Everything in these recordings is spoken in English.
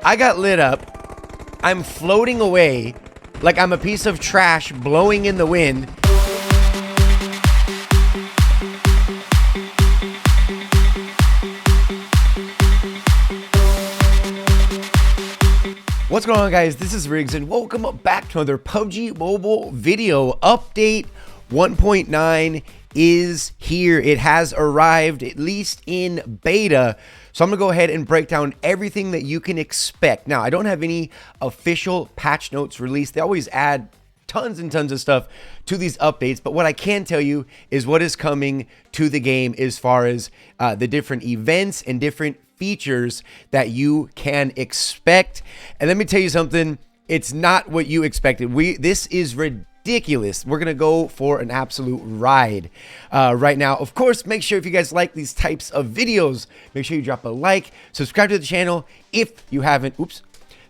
I got lit up. I'm floating away like I'm a piece of trash blowing in the wind. What's going on, guys? This is Riggs and welcome back to another PUBG Mobile video update. 1.9 is here. It has arrived, at least in beta. So I'm gonna go ahead and break down everything that you can expect. Now, I don't have any official patch notes released. They always add tons and tons of stuff to these updates, but what I can tell you is what is coming to the game as far as the different events and different features that you can expect. And let me tell you something, it's not what you expected. This is ridiculous. We're gonna go for an absolute ride right now. Of course, make sure if you guys like these types of videos, make sure you drop a like, subscribe to the channel if you haven't.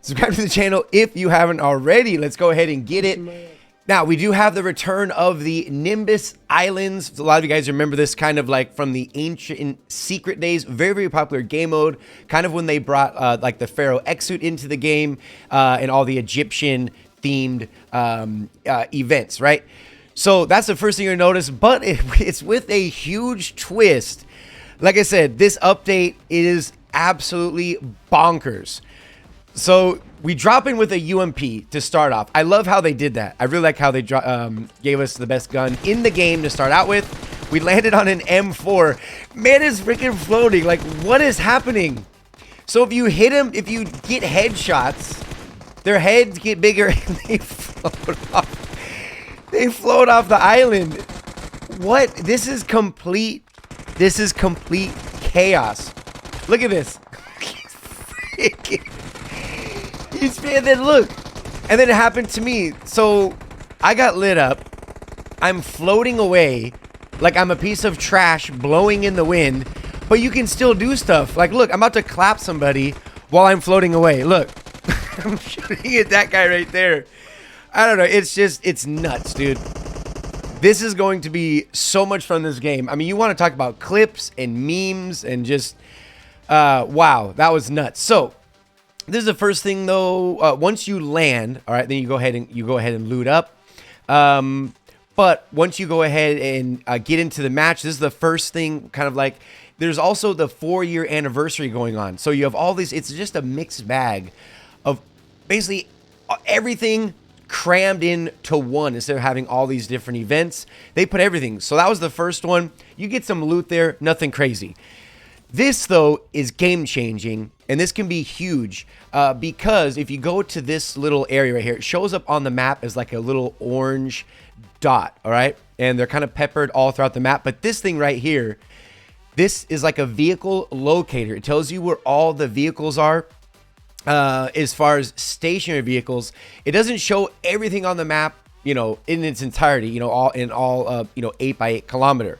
Subscribe to the channel if you haven't already. Let's go ahead and get it. Now, we do have the return of the Nimbus Islands. A lot of you guys remember this kind of like from the ancient secret days. Very, very popular game mode. Kind of when they brought like the Pharaoh X-suit into the game and all the Egyptian themed events, right? So that's the first thing you're gonna notice, but it's with a huge twist. Like I said, this update is absolutely bonkers. So we drop in with a UMP to start off. I love how they did that. I really like how they gave us the best gun in the game to start out with. We landed on an M4. Man is freaking floating. Like, what is happening? So if you hit him, if you get headshots, their heads get bigger and they float off. They float off the island. What? This is complete chaos. Look at this. And then look, and then it happened to me. So I got lit up. I'm floating away like I'm a piece of trash blowing in the wind, but you can still do stuff. Like, look, I'm about to clap somebody while I'm floating away. Look, I'm shooting at that guy right there. I don't know. It's nuts, dude. This is going to be so much fun, this game. I mean, you want to talk about clips and memes and just, wow, that was nuts. So this is the first thing though. Once you land, all right, then you go ahead and loot up. But once you go ahead and get into the match, this is the first thing. Kind of like there's also the 4-year anniversary going on. So you have all these. It's just a mixed bag of basically everything crammed into one instead of having all these different events. They put everything. So that was the first one. You get some loot there, nothing crazy. This, though, is game-changing, and this can be huge because if you go to this little area right here, it shows up on the map as like a little orange dot, all right? And they're kind of peppered all throughout the map, but this thing right here, this is like a vehicle locator. It tells you where all the vehicles are as far as stationary vehicles. It doesn't show everything on the map, you know, in its entirety, you know, all 8 by 8 kilometer.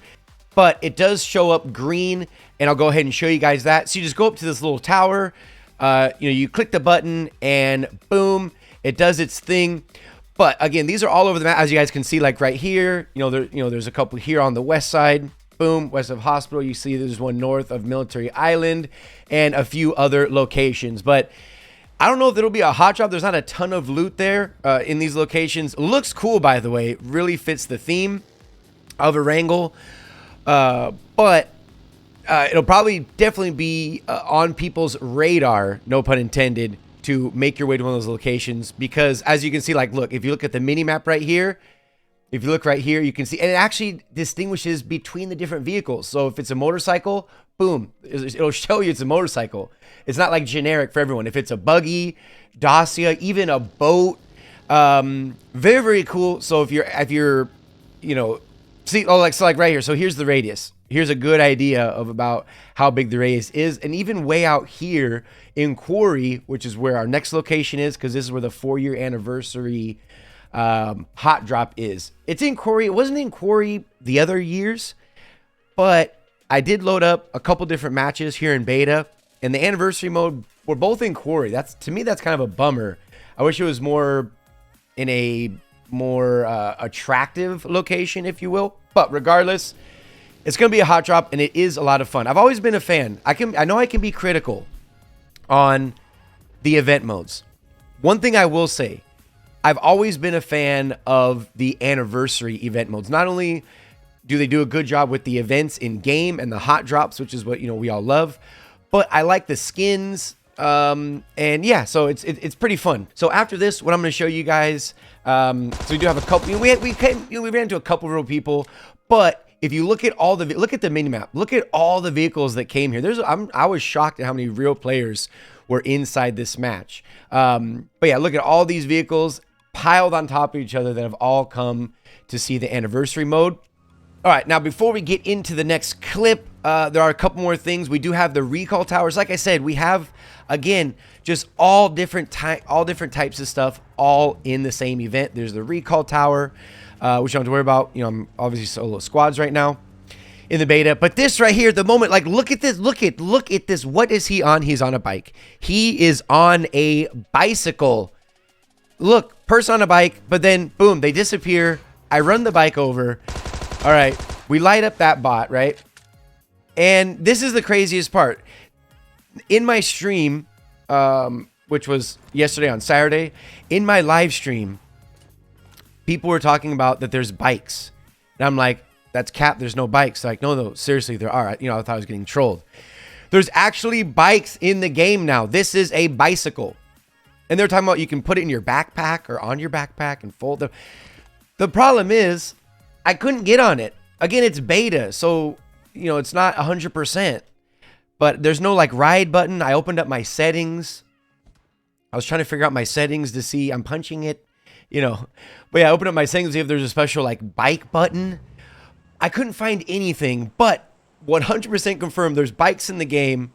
But it does show up green, and I'll go ahead and show you guys that. So you just go up to this little tower, you click the button, and boom, it does its thing. But again, these are all over the map, as you guys can see, like right here. There's a couple here on the west side. Boom, west of Hospital. You see there's one north of Military Island, and a few other locations. But I don't know if it'll be a hot drop. There's not a ton of loot there in these locations. Looks cool, by the way. Really fits the theme of Erangel. But it'll probably definitely be on people's radar, no pun intended, to make your way to one of those locations. Because as you can see, like, look, if you look at the mini map right here, if you look right here, you can see, and it actually distinguishes between the different vehicles. So if it's a motorcycle, boom, it'll show you it's a motorcycle. It's not like generic for everyone. If it's a buggy, Dacia, even a boat, very, very cool. So if you're, see, so like right here. So here's the radius. Here's a good idea of about how big the radius is. And even way out here in Quarry, which is where our next location is, because this is where the 4-year anniversary hot drop is. It's in Quarry. It wasn't in Quarry the other years, but I did load up a couple different matches here in beta, and the anniversary mode were both in Quarry. To me, that's kind of a bummer. I wish it was more in a more attractive location, if you will. But regardless, it's going to be a hot drop, and it is a lot of fun. I've always been a fan. I know I can be critical on the event modes. One thing I will say, I've always been a fan of the anniversary event modes. Not only do they do a good job with the events in game and the hot drops, which is what, you know, we all love, but I like the skins. And yeah, so it's pretty fun. So after this, what I'm going to show you guys, so we do have a couple, we ran into a couple real people, but if you look at look at the mini map, look at all the vehicles that came here. I was shocked at how many real players were inside this match. But yeah, look at all these vehicles piled on top of each other that have all come to see the anniversary mode. All right, now before we get into the next clip, there are a couple more things. We do have the recall towers. Like I said, we have, again, just all different types of stuff all in the same event. There's the recall tower, which you don't have to worry about. You know, I'm obviously solo squads right now in the beta. But this right here, the moment, like, look at this, look at this. What is he on? He's on a bike. He is on a bicycle. Look, person on a bike, but then boom, they disappear. I run the bike over. All right, we light up that bot, right? And this is the craziest part. In my stream, which was yesterday on Saturday, in my live stream, people were talking about that there's bikes. And I'm like, that's cap, there's no bikes. They're like, no, seriously, there are. You know, I thought I was getting trolled. There's actually bikes in the game now. This is a bicycle. And they're talking about you can put it in your backpack or on your backpack and fold them. The problem is, I couldn't get on it. Again, it's beta, so, you know, it's not 100%. But there's no, like, ride button. I opened up my settings. I was trying to figure out my settings to see. I'm punching it, you know. But yeah, I opened up my settings to see if there's a special, like, bike button. I couldn't find anything, but 100% confirmed there's bikes in the game.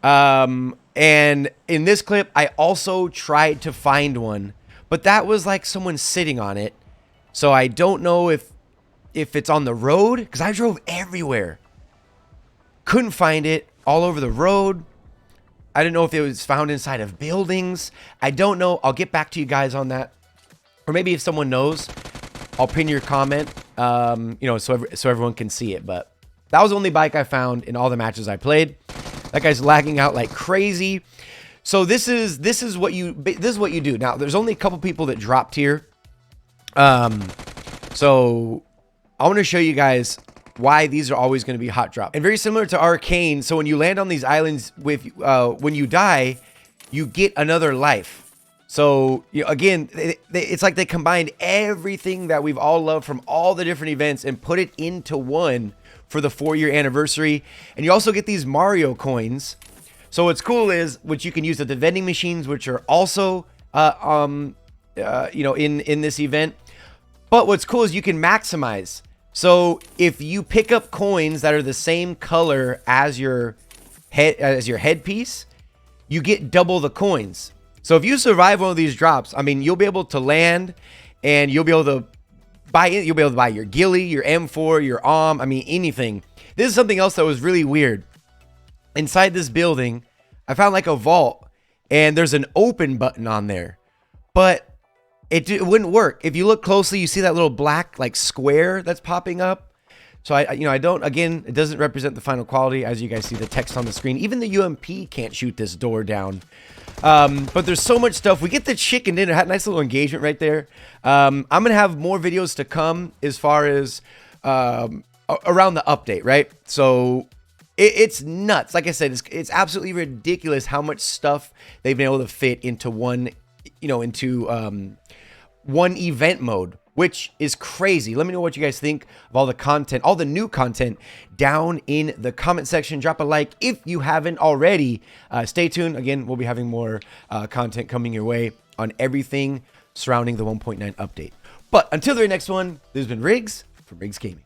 And in this clip, I also tried to find one, but that was like someone sitting on it. So I don't know if it's on the road, because I drove everywhere. Couldn't find it all over the road. I didn't know if it was found inside of buildings. I don't know. I'll get back to you guys on that. Or maybe if someone knows, I'll pin your comment, you know, so everyone can see it. But that was the only bike I found in all the matches I played. That guy's lagging out like crazy. So this is what you do. Now, there's only a couple people that dropped here. So I want to show you guys why these are always going to be hot drop. And very similar to Arcane, so when you land on these islands with when you die, you get another life. So again, it's like they combined everything that we've all loved from all the different events and put it into one for the 4-year anniversary. And you also get these Mario coins. So what's cool is, which you can use at the vending machines, which are also you know, in this event. But what's cool is you can maximize. So if you pick up coins that are the same color as your headpiece, you get double the coins. So if you survive one of these drops, I mean, you'll be able to land and you'll be able to buy it. You'll be able to buy your ghillie, your M4, your I mean, anything. This is something else that was really weird. Inside this building, I found like a vault and there's an open button on there, but it wouldn't work. If you look closely, you see that little black like square that's popping up. So I don't, again, it doesn't represent the final quality. As you guys see the text on the screen, even the UMP can't shoot this door down. But there's so much stuff. We get the chicken dinner. Had a nice little engagement right there. I'm going to have more videos to come as far as around the update, right? So it's nuts. Like I said, it's absolutely ridiculous how much stuff they've been able to fit into one, you know, into one event mode, which is crazy. Let me know what you guys think of all the content, all the new content down in the comment section. Drop a like if you haven't already. Stay tuned. Again, we'll be having more content coming your way on everything surrounding the 1.9 update. But until the next one, this has been Riggs from Riggs Gaming.